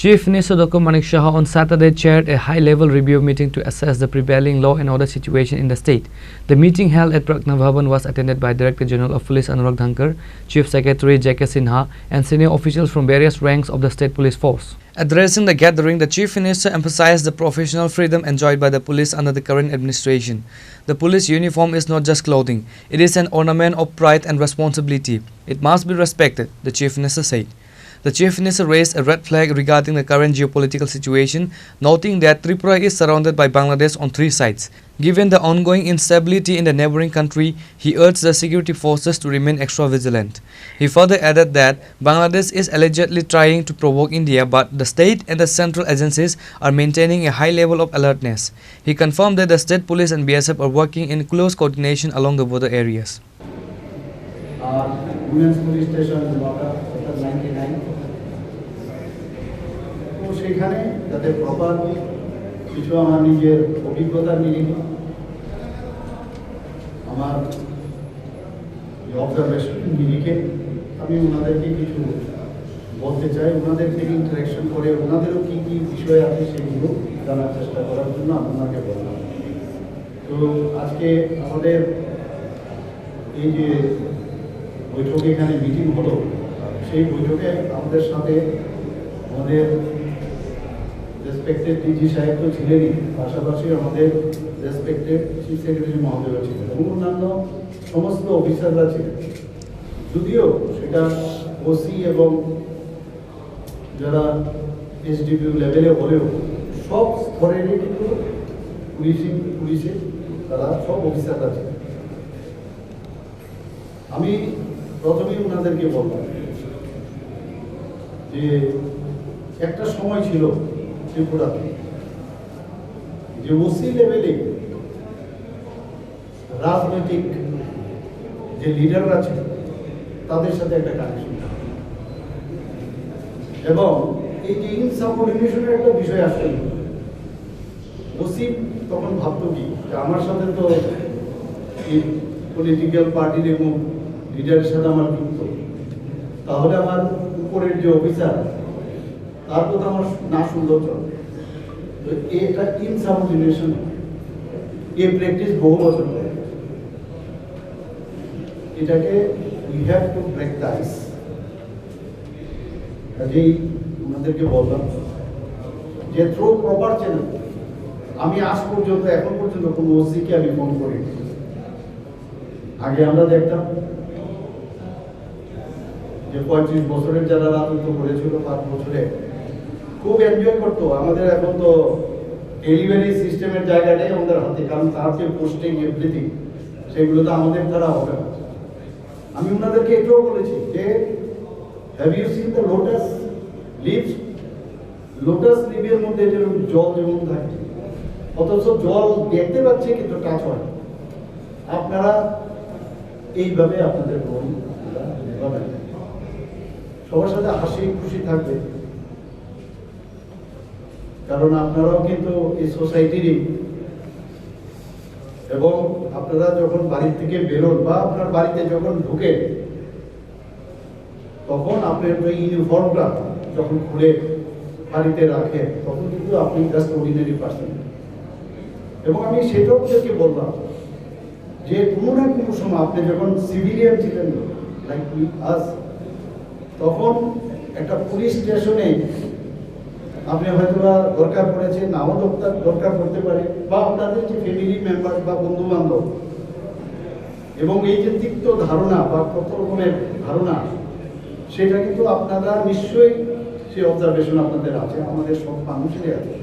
Chief Minister Dr. Manik Shah on Saturday chaired a high-level review meeting to assess the prevailing law and order situation in the state. The meeting held at Pragna Bhavan was attended by Director General of Police Anurag Dhankar, Chief Secretary J.K. Sinha and senior officials from various ranks of the state police force. Addressing the gathering, the Chief Minister emphasized the professional freedom enjoyed by the police under the current administration. The police uniform is not just clothing, it is an ornament of pride and responsibility. It must be respected, the Chief Minister said. The Chief Minister raised a red flag regarding the current geopolitical situation, noting that Tripura is surrounded by Bangladesh on three sides. Given the ongoing instability in the neighboring country, he urged the security forces to remain extra vigilant. He further added that Bangladesh is allegedly trying to provoke India, but the state and the central agencies are maintaining a high level of alertness. He confirmed that the state police and BSF are working in close coordination along the border areas. Women's police station 99 তো সেখানে তাদের proper কিছু আমার নিজের অভিজ্ঞতার নিরিখে আমার observation নিরিখে আমি ওনাদেরকে কিছু বলতে চাই, ওনাদের থেকে ইন্টারাকশন করে ওনাদেরও কী কী বিষয় আছে সেগুলো জানার চেষ্টা করার জন্য আপনাকে বললাম। তো আজকে আমাদের এই যে বৈঠকে এখানে মিটিং হলো, সেই বৈঠকে আমাদের সাথে আমাদের রেসপেক্টেড ডিজি সাহেব তো ছিলেনই, পাশাপাশি আমাদের রেসপেক্টেড চিফ সেক্রেটারি মহোদয় ছিলেন এবং অন্যান্য সমস্ত অফিসাররা ছিলেন। যদিও সেটা ওসি এবং যারা এসডিপিউ লেভেলে হলেও সব স্তরেরই কিন্তু পুলিশে তারা সব অফিসাররা ছিলেন। আমি প্রথমেই ওনাদেরকে বললাম যে একটা সময় ছিল ত্রিপুরাতে যে ওসি লেভেলে রাজনৈতিক যে লিডাররা ছিল তাদের সাথে একটা কানেকশন, এবং এই যে ইনসাবঅর্ডিনেশনের একটা বিষয় আসছে, ওসি তখন ভাবতো কি যে আমার সাথে তো এই পলিটিক্যাল পার্টির এবং লিডারের সাথে আমার যুক্ত, তাহলে আমার উপরের যে অফিসার তার কথা আমার না সুন্দর চলে। তো এটা ইনসাবঅর্ডিনেশন, এই প্র্যাকটিস বহু বছর ধরে, এটাকে we have to break the ice. কাজেই ওনাদেরকে বললাম যে থ্রু প্রপার চ্যানেল, আমি আজ পর্যন্ত এখন পর্যন্ত কোনো ওসিকে আমি ফোন করি। আগে আমরা দেখতাম যে 35 বছরের যারা রাজত্ব করেছিল 5 বছরে খুব এনজয় করতো। আমাদের এখন তো ডেলিভারি সিস্টেমের জায়গাটাই আমাদের হাতে, কারণ তার যে পোস্টিং এভরিথিং সেগুলো তো আমাদের দ্বারা হবে না। আমি ওনাদেরকে এটাও বলেছি যে have you seen the lotus leaves? Lotus লিভের মধ্যে যেরকম জল যেমন থাকে, অথচ জল দেখতে পাচ্ছে কিন্তু টাচ হয়। আপনারা এইভাবে আপনাদের রোল নেভাবেন, সবার সাথে হাসি খুশি থাকবে, কারণ আপনারাও কিন্তু এই সোসাইটিরই, এবং আপনারা যখন বাড়ি থেকে বেরোন বা আপনার বাড়িতে যখন ঢুকেন তখন আপনার ওই ইউনিফর্মটা যখন খুলে বাড়িতে রাখেন তখন কিন্তু আপনি জাস্ট অর্ডিনারি পার্সন। এবং আমি সেটাও ওদেরকে বললাম যে কোনো না কোনো সময় আপনি যখন সিভিলিয়ান ছিলেন লাইক আস, তখন একটা পুলিশ স্টেশনে আপনি হয়তো দরকার পড়েছে, নাও দরকার পড়তে পারে, বা আপনাদের যে ফ্যামিলি মেম্বার বা বন্ধু বান্ধব, এবং এই যে তিক্ত ধারণা বা কত রকমের ধারণা, সেটা কিন্তু আপনারা নিশ্চয়ই সেই অবজারভেশন আপনাদের আছে, আমাদের সব মানুষেরই আছে।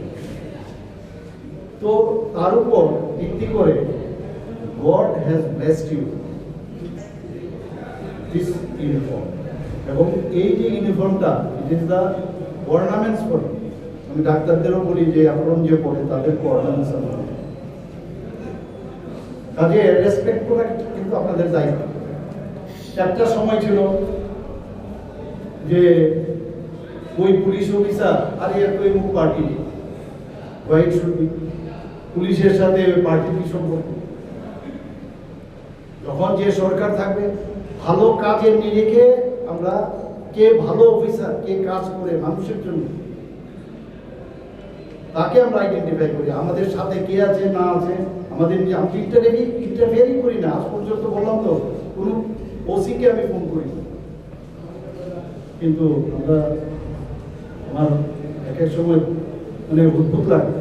তো তার উপর ভিত্তি করে God has blessed you this uniform, এবং এই যে ইউনিফর্মটা it is the ornaments for, আমি ডাক্তারদেরও বলি যে আপন যে পড়ে তাদেরকে অর্নামেন্টস আছে। কাজে রেসপেক্ট করা কিন্তু আপনাদের দায়িত্ব। একটা সময় ছিল যে ওই পুলিশ অফিসার আর এর তো মুখ পার্টি হোয়াইট শুড বি, পুলিশের সাথে পার্টির কি সম্পর্ক? যখন যে সরকার থাকবে ভালো কাজের নিরিখে আমরা কে ভালো অফিসার, কে কাজ করে মানুষের জন্য, তাকে আমরা আইডেন্টিফাই করি, আমাদের সাথে কে আছে না আছে, আমাদের আমি ইন্টারফেয়ারই করি না। আজ পর্যন্ত বললাম তো কোনো ওসিকে আমি ফোন করি না। কিন্তু আমার এক এক সময় মানে অদ্ভুত লাগে,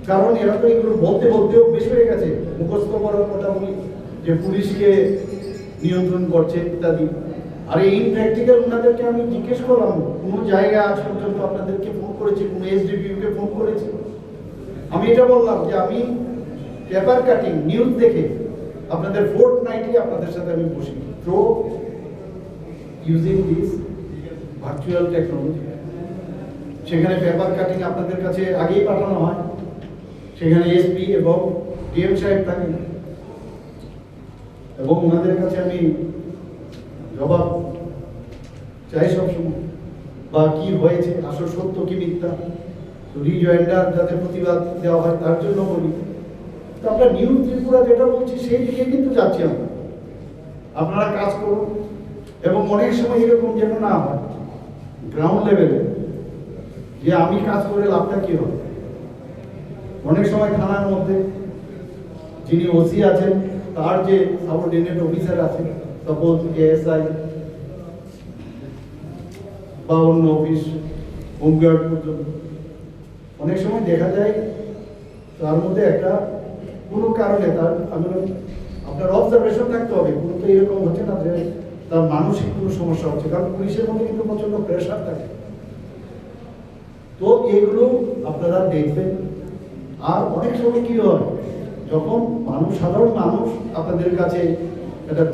কারণ এরা তো এগুলো বলতে বলতেও বেশি হয়ে গেছে, মুখস্থ করার কথা বলি যে পুলিশকে নিয়ন্ত্রণ করছে ইত্যাদি। আর এই প্র্যাকটিক্যাল ওনাদেরকে আমি জিজ্ঞেস করলাম, কোনো জায়গায় আজ পর্যন্ত আপনাদেরকে ফোন করেছি, কোনো এসডিপিইউকে ফোন করেছি? আমি এটা বললাম যে আমি পেপার কাটিং নিউজ দেখে আপনাদের ফোর্টনাইটলি আপনাদের সাথে আমি বসি, through using this virtual technology. সেখানে পেপার কাটিং আপনাদের কাছে আগেই পাঠানো হয়, সেখানে এসপি এবং ডিএম সাহেব থাকেন এবং ওনাদের কাছে আমি জবাব চাই সবসময়, বা কি হয়েছে, আসল সত্য কি মিথ্যা, রিজয়েন্ডার যাতে প্রতিবাদ দেওয়া হয় তার জন্য বলি। তো আমরা নিউ ত্রিপুরা যেটা বলছি সেই দিকে কিন্তু যাচ্ছি আমরা। আপনারা কাজ করুন এবং অনেক সময় এরকম যেন না হয় গ্রাউন্ড লেভেলে যে আমি কাজ করে লাভটা কি হবে। অনেক সময় থানার মধ্যে যিনি ওসি আছেন তার যে সাবঅর্ডিনেট অফিসার আছে, সাপোজ এএসআই বা অন্য অফিস, হোমগার্ড পর্যন্ত, অনেক সময় দেখা যায় তার মধ্যে একটা কোনো কারণে তার আপনার অবজারভেশন থাকতে হবে, কোনো তো এরকম হচ্ছে না যে তার মানসিক কোনো সমস্যা হচ্ছে, কারণ পুলিশের মধ্যে কিন্তু প্রচন্ড প্রেশার থাকে। তো এগুলো আপনারা দেখবেন। আর অনেক সময় কি হয়, যখন সাধারণ মানুষ আপনাদের কাছে একটা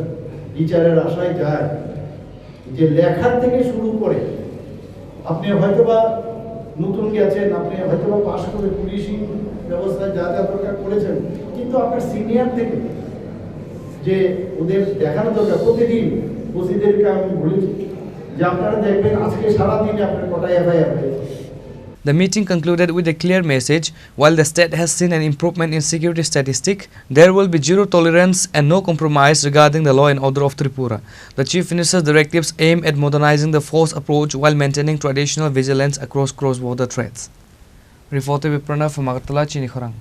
বিচারের আশায় যায়, যে লেখার থেকে শুরু করে আপনি হয়তোবা নতুন গেছেন, আপনি হয়তোবা পাশ করে পুলিশিং ব্যবস্থায় যা যা দরকার করেছেন, কিন্তু আপনার সিনিয়র থেকে যে ওদের দেখানো দরকার, প্রতিদিন ওসিদেরকে আমি বলেছি যে আপনারা দেখবেন আজকে সারাদিনে আপনার কটা এফআইআর হয়েছে। The meeting concluded with a clear message. While the state has seen an improvement in security statistics, there will be zero tolerance and no compromise regarding the law and order of Tripura. The Chief Minister's directives aim at modernizing the force approach while maintaining traditional vigilance across cross-border threats. Reported by Pranav from Agartala, Chini Khorang.